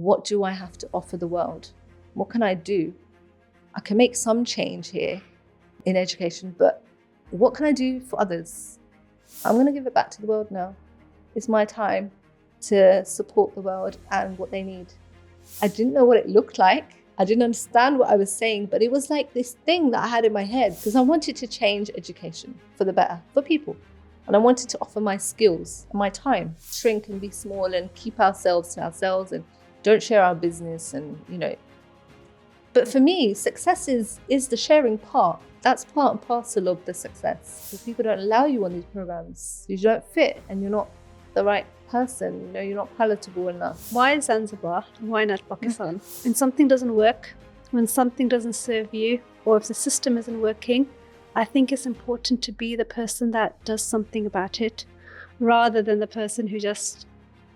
what do I have to offer the world? What can I do? I can make some change here in education, but what can I do for others? I'm going to give it back to the world now. It's my time to support the world and what they need. I didn't know what it looked like. I didn't understand what I was saying, but it was like this thing that I had in my head because I wanted to change education for the better, for people. And I wanted to offer my skills and my time, shrink and be small and keep ourselves to ourselves and don't share our business and, But for me, success is the sharing part. That's part and parcel of the success. Because people don't allow you on these programs. You don't fit and you're not the right person. You're not palatable enough. Why Zanzibar? Why not Pakistan? When something doesn't work, when something doesn't serve you, or if the system isn't working, I think it's important to be the person that does something about it, rather than the person who just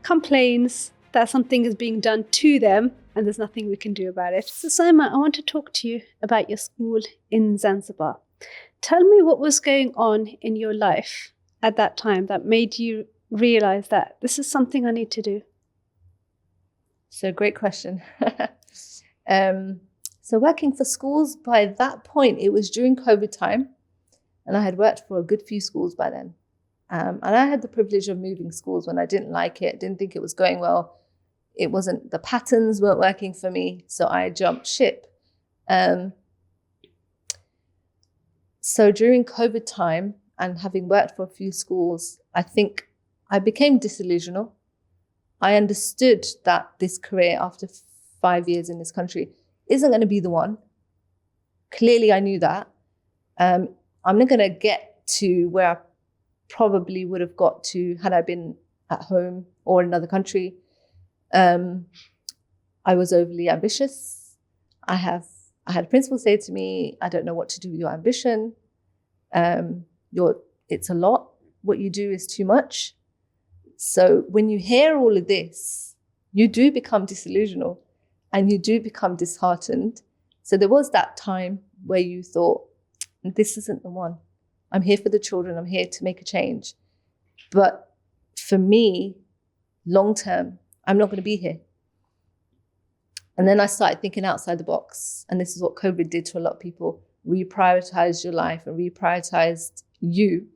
complains that something is being done to them and there's nothing we can do about it. So Saima, I want to talk to you about your school in Zanzibar. Tell me what was going on in your life at that time that made you realize that this is something I need to do. So great question. So working for schools, by that point, it was during COVID time, and I had worked for a good few schools by then. And I had the privilege of moving schools when I didn't like it, didn't think it was going well. The patterns weren't working for me, so I jumped ship. So during COVID time and having worked for a few schools, I think I became disillusional. I understood that this career after 5 years in this country isn't going to be the one. Clearly, I knew that. I'm not going to get to where I probably would have got to had I been at home or in another country. I was overly ambitious. I had a principal say to me, I don't know what to do with your ambition. It's a lot. What you do is too much. So when you hear all of this, you do become disillusional and you do become disheartened. So there was that time where you thought, this isn't the one. I'm here for the children. I'm here to make a change. But for me, long term, I'm not going to be here. And then I started thinking outside the box. And this is what COVID did to a lot of people. Reprioritized your life and reprioritized you.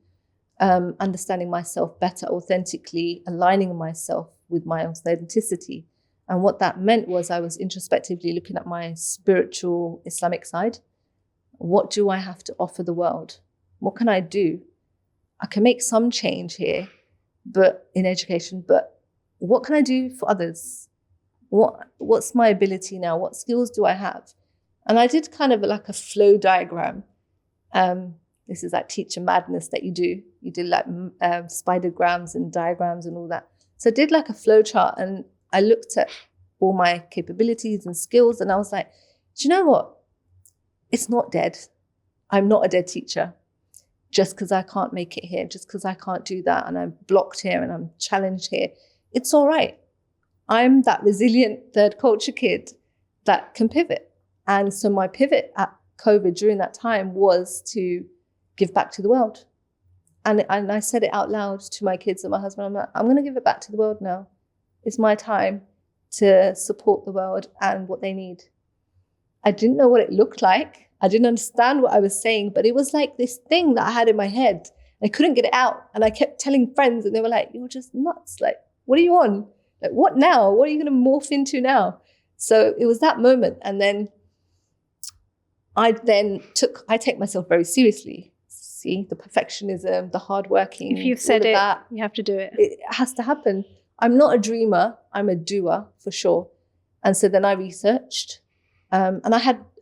Understanding myself better, authentically, aligning myself with my authenticity. And what that meant was I was introspectively looking at my spiritual Islamic side. What do I have to offer the world? What can I do? I can make some change here, but in education, but what can I do for others? What's my ability now? What skills do I have? And I did kind of like a flow diagram. This is like teacher madness that you do. You did like spidergrams and diagrams and all that. So I did like a flow chart and I looked at all my capabilities and skills and I was like, do you know what? It's not dead. I'm not a dead teacher just because I can't make it here, just because I can't do that and I'm blocked here and I'm challenged here. It's all right. I'm that resilient third culture kid that can pivot. And so my pivot at COVID during that time was to give back to the world. And I said it out loud to my kids and my husband. I'm like, I'm going to give it back to the world now. It's my time to support the world and what they need. I didn't know what it looked like. I didn't understand what I was saying, but it was like this thing that I had in my head. I couldn't get it out. And I kept telling friends and they were like, you're just nuts. Like, what are you on? Like, what now? What are you going to morph into now? So it was that moment. And then I take myself very seriously. See, the perfectionism, the hardworking. If you've said it, you have to do it. It has to happen. I'm not a dreamer. I'm a doer for sure. And so then I researched and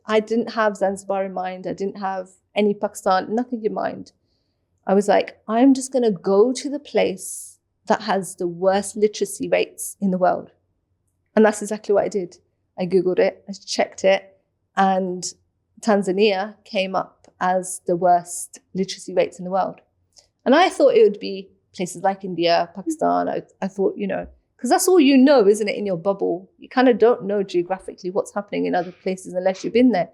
I didn't have Zanzibar in mind. I didn't have any Pakistan, nothing in mind. I was like, I'm just going to go to the place that has the worst literacy rates in the world. And that's exactly what I did. I Googled it, I checked it, and Tanzania came up as the worst literacy rates in the world. And I thought it would be places like India, Pakistan. I thought, because that's all you know, isn't it, in your bubble? You kind of don't know geographically what's happening in other places unless you've been there.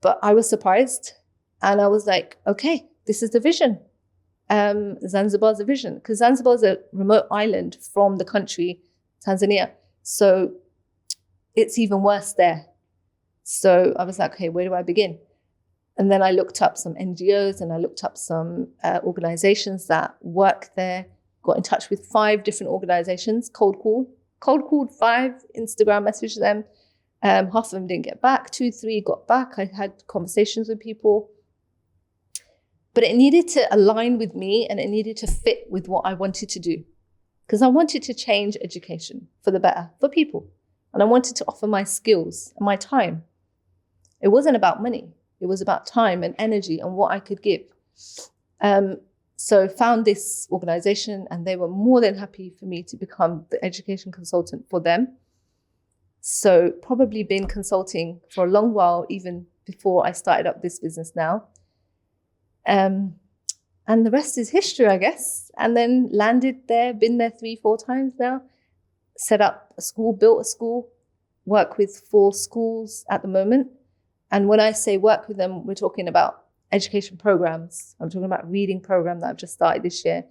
But I was surprised and I was like, okay, this is the vision. Zanzibar's a vision, because Zanzibar is a remote island from the country, Tanzania. So it's even worse there. So I was like, okay, where do I begin? And then I looked up some NGOs and I looked up some organizations that work there, got in touch with 5 different organizations, cold called 5, Instagram messaged them. Half of them didn't get back, 2, 3 got back. I had conversations with people. But it needed to align with me and it needed to fit with what I wanted to do. Because I wanted to change education for the better, for people. And I wanted to offer my skills and my time. It wasn't about money. It was about time and energy and what I could give. So found this organization and they were more than happy for me to become the education consultant for them. So probably been consulting for a long while, even before I started up this business now. And the rest is history, I guess. And then landed there, been there 3-4 times now, set up a school, built a school, work with 4 schools at the moment. And when I say work with them, we're talking about education programs. I'm talking about reading program that I've just started this year.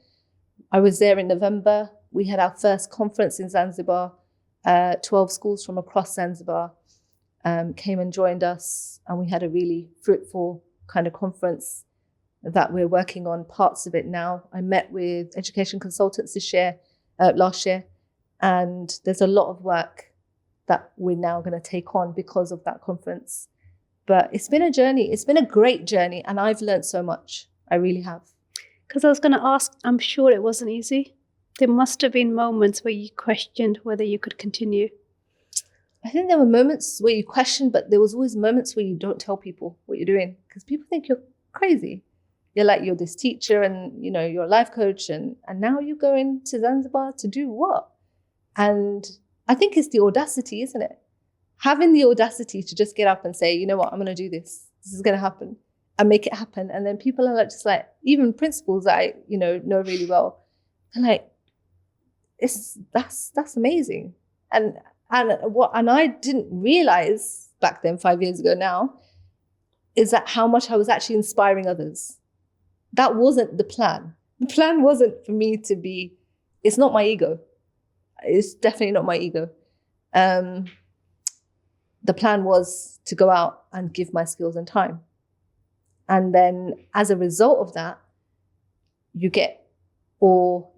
I was there in November. We had our first conference in Zanzibar. 12 schools from across Zanzibar came and joined us. And we had a really fruitful kind of conference that we're working on parts of it now. I met with education consultants last year. And there's a lot of work that we're now going to take on because of that conference. But it's been a journey. It's been a great journey. And I've learned so much. I really have. Because I was going to ask, I'm sure it wasn't easy. There must have been moments where you questioned whether you could continue. I think there were moments where you question, but there was always moments where you don't tell people what you're doing because people think you're crazy. You're this teacher and, you're a life coach and now you're going to Zanzibar to do what? And I think it's the audacity, isn't it? Having the audacity to just get up and say, you know what, I'm going to do this. This is going to happen and make it happen. And then people are just like, even principals that I, know really well, they're like, that's amazing. And I didn't realize back then, 5 years ago now, is that how much I was actually inspiring others. That wasn't the plan. The plan wasn't for me to be, it's not my ego. It's definitely not my ego. The plan was to go out and give my skills and time. And then as a result of that, you get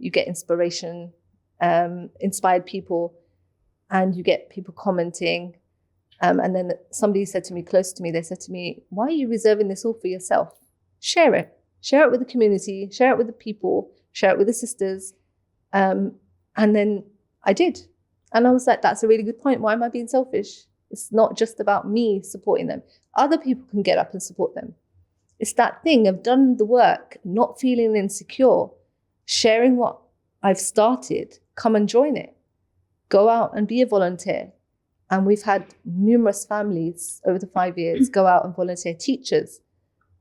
inspiration, inspired people, and you get people commenting. And then somebody said to me, close to me, they said to me, why are you reserving this all for yourself? Share it. Share it with the community, share it with the people, share it with the sisters. And then I did. And I was like, that's a really good point. Why am I being selfish? It's not just about me supporting them. Other people can get up and support them. It's that thing of done the work, not feeling insecure, sharing what I've started, come and join it. Go out and be a volunteer. And we've had numerous families over the 5 years go out and volunteer. Teachers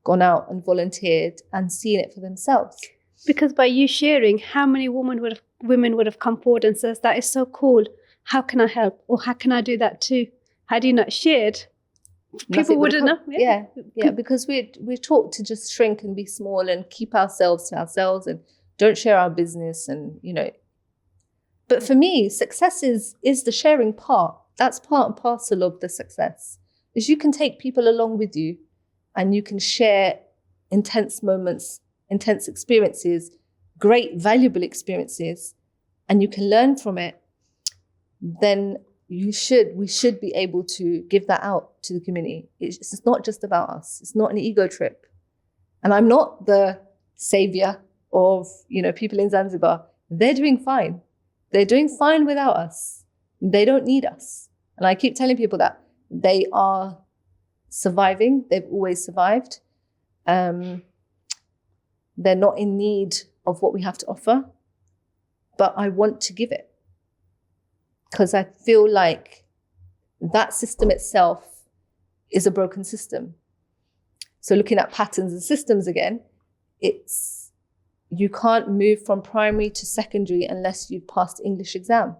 gone out and volunteered and seen it for themselves. Because by you sharing, how many women would have come forward and says, that is so cool. How can I help? Or how can I do that too? Had you not shared, people wouldn't know. Yeah, because we're taught to just shrink and be small and keep ourselves to ourselves and don't share our business and, But for me, success is the sharing part. That's part and parcel of the success. Is you can take people along with you and you can share intense moments, intense experiences, great, valuable experiences, and you can learn from it. Then we should be able to give that out to the community. It's not just about us. It's not an ego trip. And I'm not the savior of, people in Zanzibar. They're doing fine. They're doing fine without us. They don't need us. And I keep telling people that they are surviving. They've always survived. They're not in need of what we have to offer, but I want to give it. Because I feel like that system itself is a broken system. So looking at patterns and systems again, you can't move from primary to secondary unless you've passed the English exam.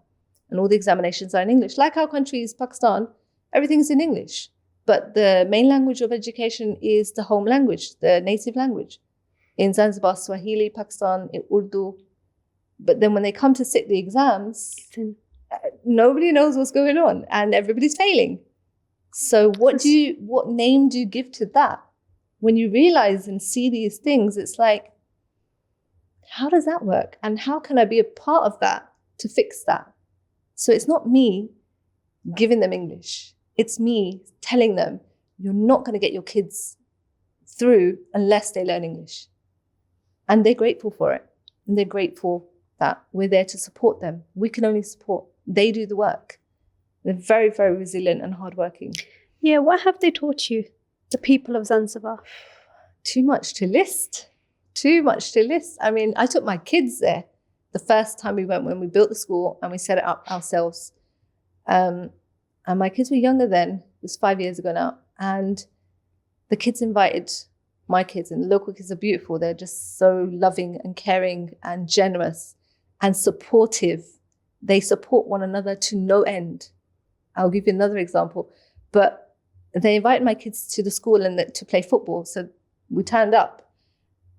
And all the examinations are in English. Like our country is Pakistan, everything's in English. But the main language of education is the home language, the native language. In Zanzibar, Swahili, Pakistan, Urdu. But then when they come to sit the exams, Nobody knows what's going on and everybody's failing. So what name do you give to that? When you realize and see these things, it's like, how does that work? And how can I be a part of that to fix that? So it's not me giving them English. It's me telling them, you're not going to get your kids through unless they learn English. And they're grateful for it. And they're grateful that we're there to support them. We can only support. They do the work. They're very, very resilient and hardworking. Yeah, what have they taught you, the people of Zanzibar? Too much to list. Too much to list. I mean, I took my kids there the first time we went, when we built the school and we set it up ourselves. And my kids were younger then. It was 5 years ago now. And the kids invited my kids, and the local kids are beautiful. They're just so loving and caring and generous and supportive. They support one another to no end. I'll give you another example. But they invited my kids to the school and to play football. So we turned up,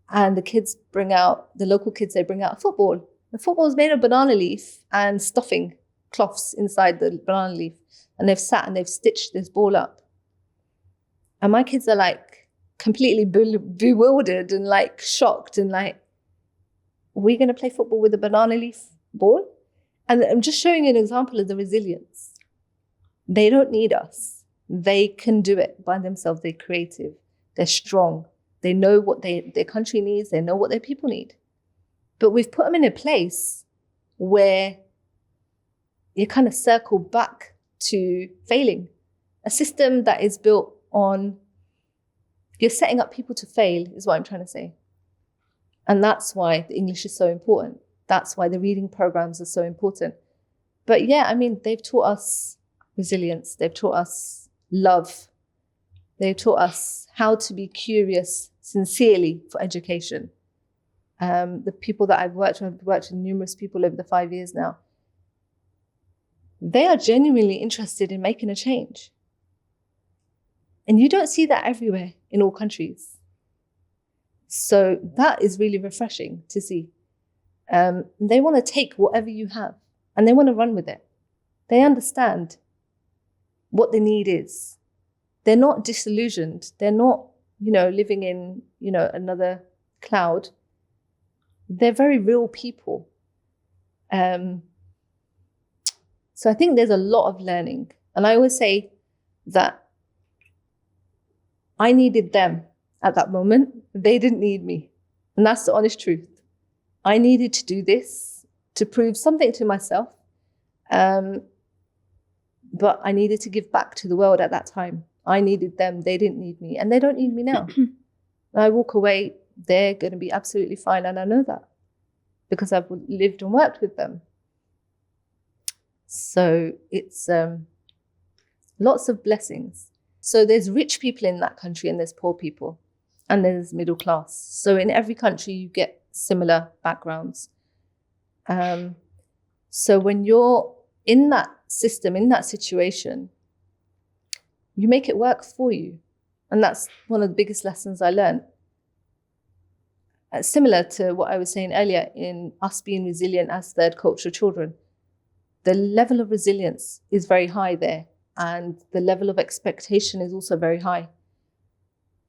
and the local kids, they bring out a football. The football is made of banana leaf and stuffing cloths inside the banana leaf. And they've sat and they've stitched this ball up. And my kids are like completely bewildered and like shocked and like, we're going to play football with a banana leaf ball? And I'm just showing you an example of the resilience. They don't need us. They can do it by themselves. They're creative. They're strong. They know what their country needs. They know what their people need. But we've put them in a place where you kind of circle back to failing. A system that is built on, you're setting up people to fail, is what I'm trying to say. And that's why the English is so important. That's why the reading programs are so important. But yeah, I mean, they've taught us resilience. They've taught us love. They've taught us how to be curious sincerely for education. The people that I've worked with numerous people over the 5 years now. They are genuinely interested in making a change. And you don't see that everywhere in all countries. So that is really refreshing to see. They want to take whatever you have and they want to run with it. They understand what the need is. They're not disillusioned. They're not, living in, another cloud. They're very real people. So I think there's a lot of learning. And I always say that I needed them at that moment. They didn't need me. And that's the honest truth. I needed to do this to prove something to myself. But I needed to give back to the world at that time. I needed them. They didn't need me. And they don't need me now. When I walk away, they're going to be absolutely fine. And I know that because I've lived and worked with them. So it's lots of blessings. So there's rich people in that country and there's poor people and there's middle class. So in every country, you get similar backgrounds. So when you're in that system, in that situation, you make it work for you. And that's one of the biggest lessons I learned. Similar to what I was saying earlier in us being resilient as third culture children. The level of resilience is very high there. And the level of expectation is also very high.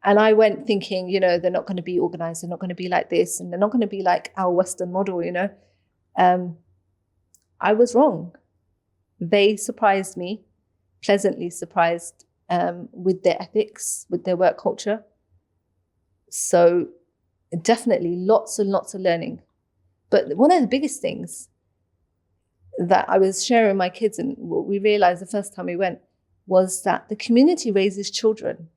And I went thinking, they're not going to be organized. They're not going to be like this. And they're not going to be like our Western model, I was wrong. They surprised me, pleasantly surprised with their ethics, with their work culture. So definitely lots and lots of learning. But one of the biggest things that I was sharing with my kids and what we realized the first time we went was that the community raises children.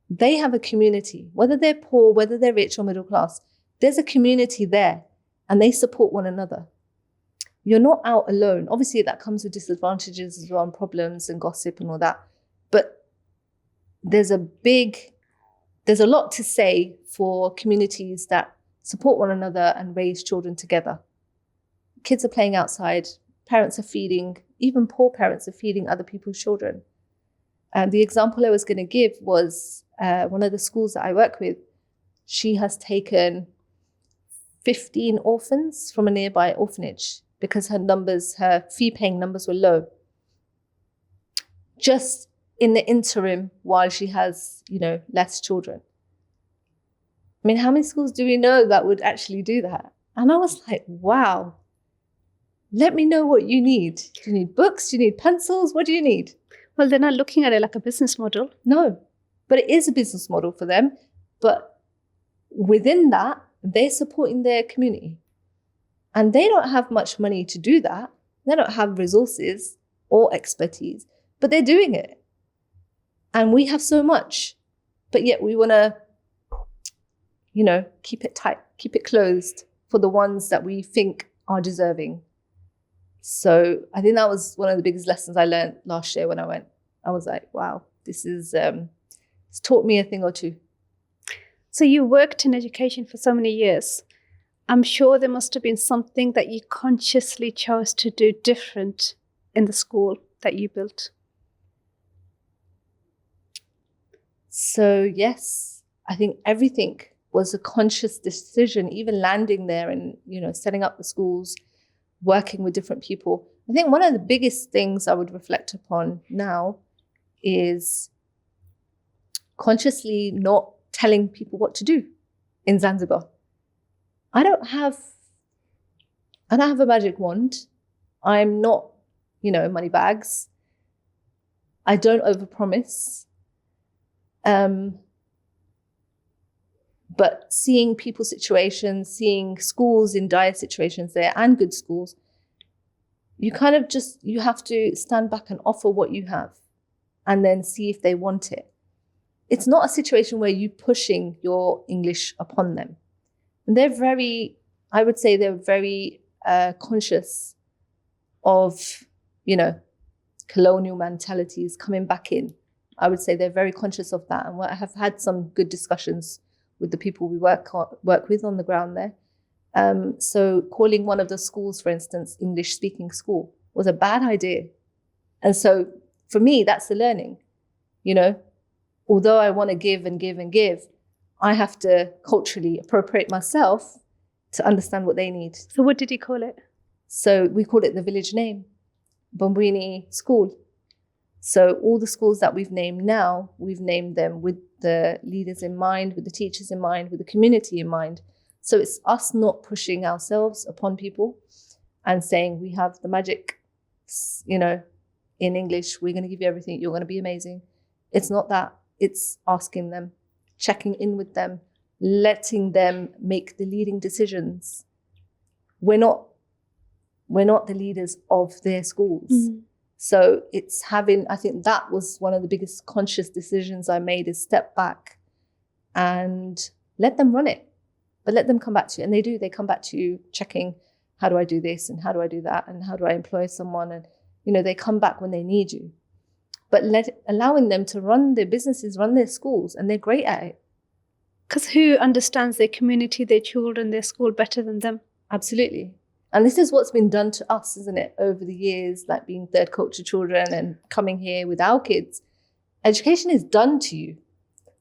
They have a community, whether they're poor, whether they're rich or middle class, there's a community there and they support one another. You're not out alone. Obviously that comes with disadvantages as well and problems and gossip and all that. But there's a lot to say for communities that support one another and raise children together. Kids are playing outside. Parents are feeding, even poor parents are feeding other people's children. And the example I was going to give was one of the schools that I work with. She has taken 15 orphans from a nearby orphanage because her fee-paying numbers were low. Just in the interim, while she has, less children. I mean, how many schools do we know that would actually do that? And I was like, wow, let me know what you need. Do you need books? Do you need pencils? What do you need? Well, they're not looking at it like a business model. No, but it is a business model for them. But within that, they're supporting their community. And they don't have much money to do that. They don't have resources or expertise, but they're doing it. And we have so much, but yet we want to, keep it tight, keep it closed for the ones that we think are deserving. So I think that was one of the biggest lessons I learned last year when I went. I was like, wow, this is, it's taught me a thing or two. So you worked in education for so many years. I'm sure there must have been something that you consciously chose to do different in the school that you built. So yes, I think everything was a conscious decision, even landing there and, setting up the schools, working with different people. I think one of the biggest things I would reflect upon now is consciously not telling people what to do in Zanzibar. I don't have a magic wand. I'm not, money bags. I don't overpromise. But seeing people's situations, seeing schools in dire situations there and good schools, you kind of you have to stand back and offer what you have and then see if they want it. It's not a situation where you're pushing your English upon them. And they're very conscious of, colonial mentalities coming back in. I would say they're very conscious of that. And I have had some good discussions with the people we work with on the ground there. So calling one of the schools, for instance, English speaking school, was a bad idea. And so for me, that's the learning, although I want to give and give and give, I have to culturally appropriate myself to understand what they need. So what did you call it? So we call it the village name, Bombwini School. So all the schools that we've named now, we've named them with the leaders in mind, with the teachers in mind, with the community in mind. So it's us not pushing ourselves upon people and saying we have the magic, in English, we're going to give you everything, you're going to be amazing. It's not that. It's asking them, checking in with them, letting them make the leading decisions. We're not the leaders of their schools. Mm-hmm. So it's I think that was one of the biggest conscious decisions I made, is step back and let them run it, but let them come back to you. And they come back to you checking, how do I do this? And how do I do that? And how do I employ someone? And, they come back when they need you, but allowing them to run their businesses, run their schools, and they're great at it. Because who understands their community, their children, their school better than them? Absolutely. And this is what's been done to us, isn't it, over the years, like being third culture children and coming here with our kids. Education is done to you.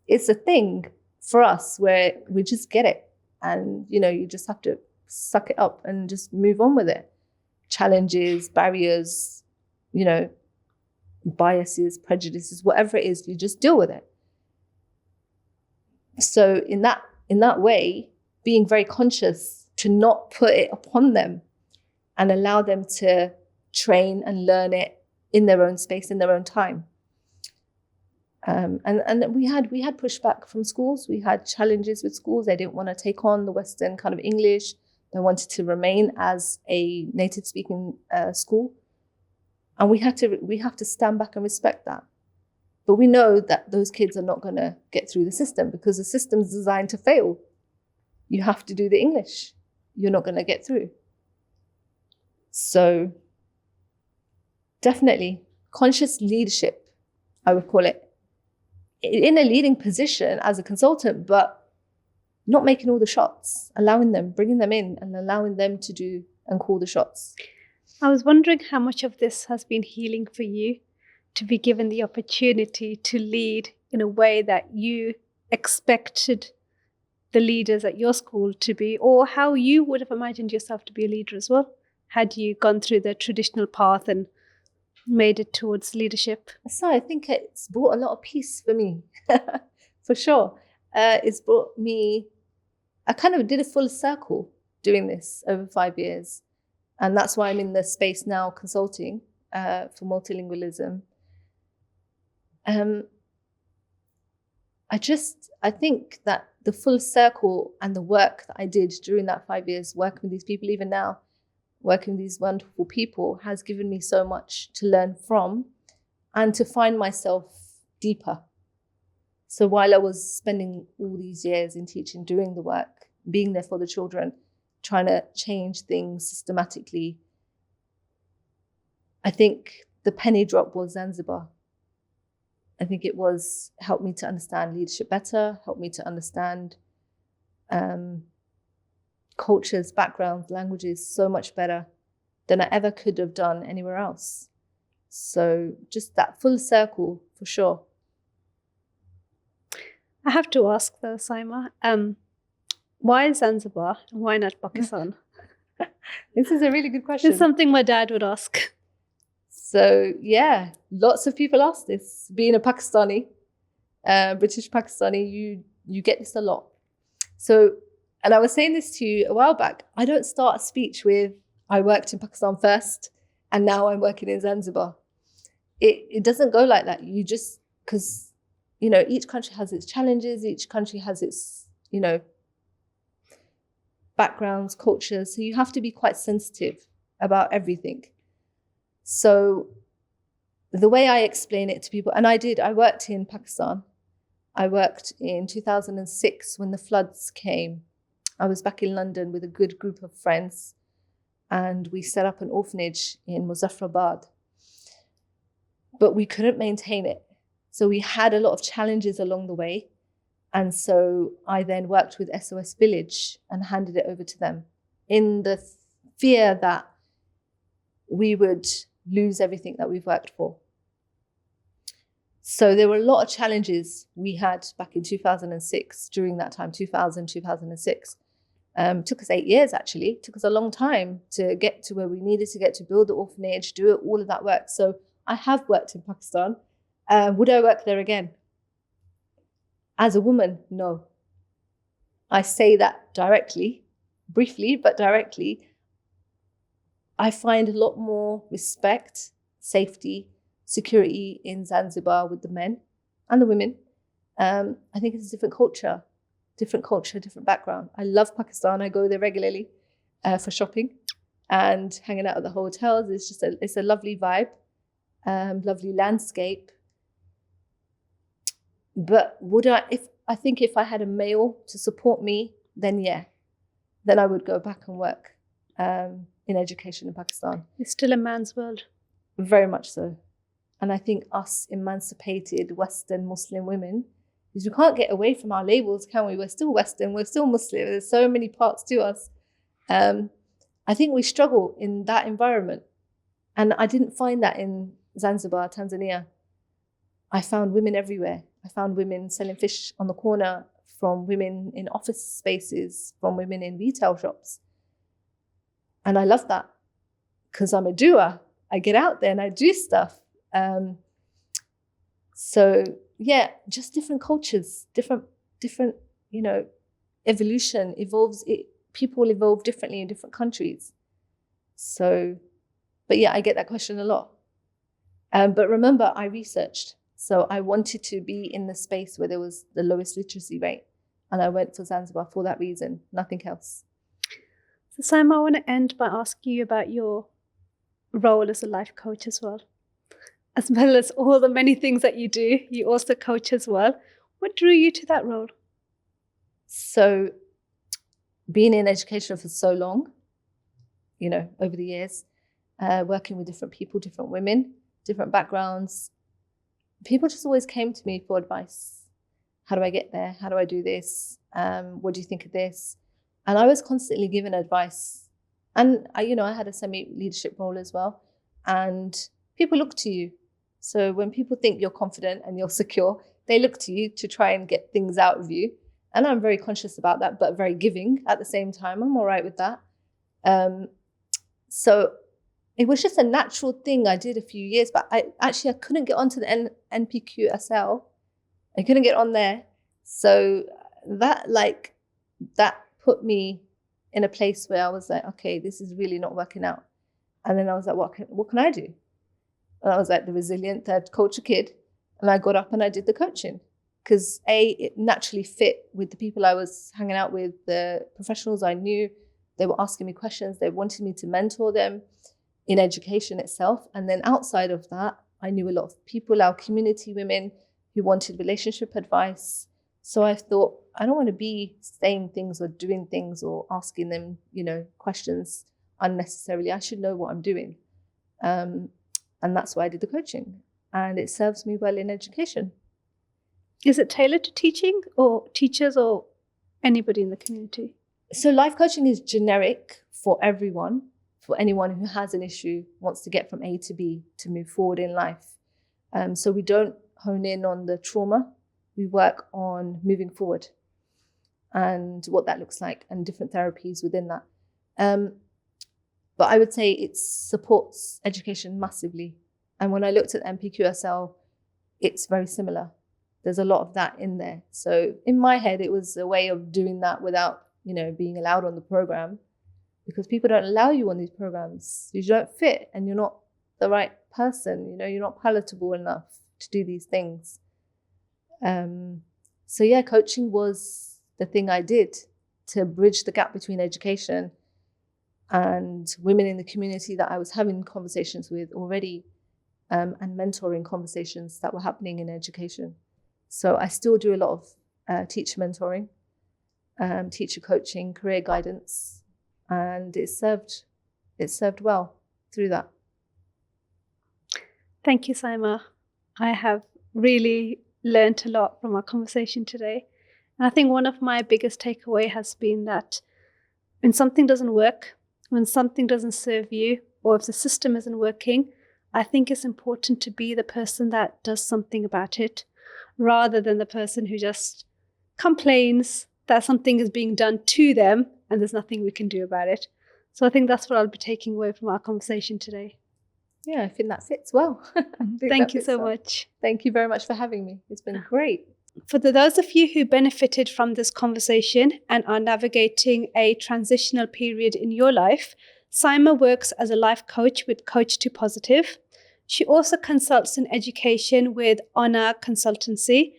It's a thing for us where we just get it. And, you just have to suck it up and just move on with it. Challenges, barriers, biases, prejudices, whatever it is, you just deal with it. So in that way, being very conscious to not put it upon them and allow them to train and learn it in their own space, in their own time. And we had pushback from schools. We had challenges with schools. They didn't want to take on the Western kind of English. They wanted to remain as a native speaking school. And we have to stand back and respect that. But we know that those kids are not going to get through the system because the system's designed to fail. You have to do the English. You're not going to get through. So definitely conscious leadership, I would call it, in a leading position as a consultant, but not making all the shots, allowing them, bringing them in and allowing them to do and call the shots. I was wondering how much of this has been healing for you, to be given the opportunity to lead in a way that you expected the leaders at your school to be, or how you would have imagined yourself to be a leader as well. had you gone through the traditional path and made it towards leadership? So I think it's brought a lot of peace for me, for sure. It's brought me, I kind of did a full circle doing this over 5 years. And that's why I'm in the space now consulting for multilingualism. I think that the full circle and the work that I did during that 5 years, working with these people, even now, working with these wonderful people, has given me so much to learn from and to find myself deeper. So while I was spending all these years in teaching, doing the work, being there for the children, trying to change things systematically, I think the penny drop was Zanzibar. I think it was helped me to understand leadership better, helped me to understand cultures, backgrounds, languages so much better than I ever could have done anywhere else. So just that full circle for sure. I have to ask though, Saima, why Zanzibar and why not Pakistan? This is a really good question. It's something my dad would ask. So yeah, lots of people ask this. Being a Pakistani, British Pakistani, you get this a lot. So, and I was saying this to you a while back, I don't start a speech with, I worked in Pakistan first and now I'm working in Zanzibar. It doesn't go like that. You just, because, you know, each country has its challenges, each country has its, you know, backgrounds, cultures. So you have to be quite sensitive about everything. So the way I explain it to people, and I worked in Pakistan. I worked in 2006 when the floods came. I was back in London with a good group of friends and we set up an orphanage in Muzaffarabad. But we couldn't maintain it. So we had a lot of challenges along the way. And so I then worked with SOS Village and handed it over to them in the fear that we would lose everything that we've worked for. So there were a lot of challenges we had back in 2006, during that time, 2006. Took us 8 years, actually. Took us a long time to get to where we needed to get to build the orphanage, do it, all of that work. So I have worked in Pakistan. Would I work there again? As a woman, no. I say that directly, briefly, but directly. I find a lot more respect, safety, security in Zanzibar with the men and the women. I think it's a different culture, different background. I love Pakistan. I go there regularly for shopping and hanging out at the hotels. It's a lovely vibe, lovely landscape. But if I had a male to support me, then yeah, then I would go back and work in education in Pakistan. It's still a man's world. Very much so. And I think us emancipated Western Muslim women, because we can't get away from our labels, can we? We're still Western, we're still Muslim. There's so many parts to us. I think we struggle in that environment. And I didn't find that in Zanzibar, Tanzania. I found women everywhere. I found women selling fish on the corner, from women in office spaces, from women in retail shops. And I love that because I'm a doer. I get out there and I do stuff. So yeah, just different cultures, different, you know, evolution evolves. People evolve differently in different countries. So, but yeah, I get that question a lot. But remember, I researched. So I wanted to be in the space where there was the lowest literacy rate. And I went for Zanzibar for that reason, nothing else. So Saima, I want to end by asking you about your role as a life coach as well. As well as all the many things that you do, you also coach as well. What drew you to that role? So being in education for so long, you know, over the years, working with different people, different women, different backgrounds, people just always came to me for advice. How do I get there? How do I do this? What do you think of this? And I was constantly given advice. And I had a semi-leadership role as well. And people look to you. So when people think you're confident and you're secure, they look to you to try and get things out of you. And I'm very conscious about that, but very giving at the same time. I'm all right with that. So it was just a natural thing I did a few years, but I couldn't get onto the NPQSL. I couldn't get on there. So that put me in a place where I was like, okay, this is really not working out. And then I was like, what can I do? And I was like the resilient third culture kid. And I got up and I did the coaching because it naturally fit with the people I was hanging out with, the professionals I knew. They were asking me questions. They wanted me to mentor them in education itself. And then outside of that, I knew a lot of people, our community women who wanted relationship advice. So I thought, I don't want to be saying things or doing things or asking them, questions unnecessarily. I should know what I'm doing. And that's why I did the coaching. And it serves me well in education. Is it tailored to teaching or teachers or anybody in the community? So life coaching is generic for everyone, for anyone who has an issue, wants to get from A to B to move forward in life. So we don't hone in on the trauma. We work on moving forward and what that looks like and different therapies within that. But I would say it supports education massively. And when I looked at MPQSL, it's very similar. There's a lot of that in there. So in my head, it was a way of doing that without, being allowed on the program, because people don't allow you on these programs. You don't fit and you're not the right person. You're not palatable enough to do these things. So yeah, coaching was the thing I did to bridge the gap between education and women in the community that I was having conversations with already, and mentoring conversations that were happening in education. So I still do a lot of teacher mentoring, teacher coaching, career guidance, and it served well through that. Thank you, Saima. I have really learned a lot from our conversation today. And I think one of my biggest takeaway has been that when something doesn't work, when something doesn't serve you, or if the system isn't working, I think it's important to be the person that does something about it, rather than the person who just complains that something is being done to them and there's nothing we can do about it. So I think that's what I'll be taking away from our conversation today. Yeah, I think that fits well. Thank you so much. Thank you very much for having me. It's been great. For those of you who benefited from this conversation and are navigating a transitional period in your life, Saima works as a life coach with Coach to Positive. She also consults in education with Honor Consultancy,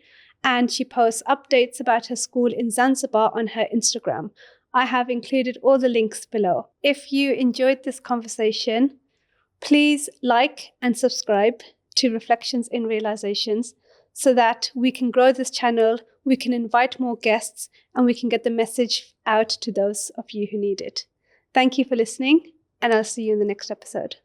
and she posts updates about her school in Zanzibar on her Instagram. I have included all the links below. If you enjoyed this conversation, please like and subscribe to Reflections in Realizations so that we can grow this channel, we can invite more guests, and we can get the message out to those of you who need it. Thank you for listening, and I'll see you in the next episode.